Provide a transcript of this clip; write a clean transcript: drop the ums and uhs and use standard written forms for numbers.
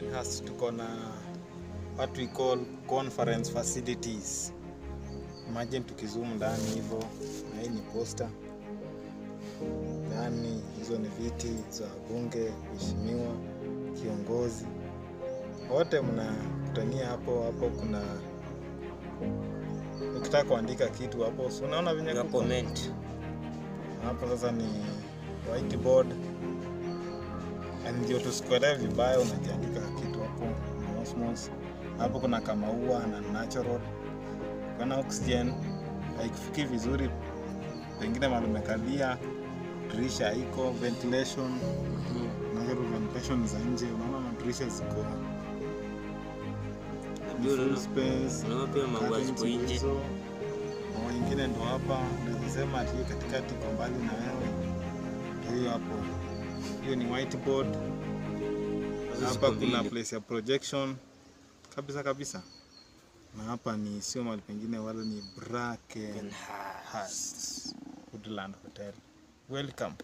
Has tuko na what we call conference facilities. Imagine tukizoom ndani hivyo, na hii ni poster. Ndani hizo ni viti za bunge, mheshimiwa, kiongozi. Wote mnakutania hapo. Kuna ukitaka kuandika kitu hapo, so unaona venye comment. Hapo sasa ni whiteboard. Ndio tusikwelewe vibaya, unajiandika kitu hapo mosmos. Hapo kuna kama ua na natural. Kuna oxygen haikufiki vizuri, pengine mahali umekalia dirisha haiko, ventilation. Natural ventilation za nje, unaona madirisha ziko full space. Unaona pia maua zipo nje. Maua ingine ndo hapa, unaweza sema ati katikati kwa mbali na wewe. Hiyo hapo. Hiyo ni whiteboard. Hapa kuna place ya projection kabisa. Na hapa ni sio mahali pengine, wala ni Brackenhurst Woodland Hotel. Welcome.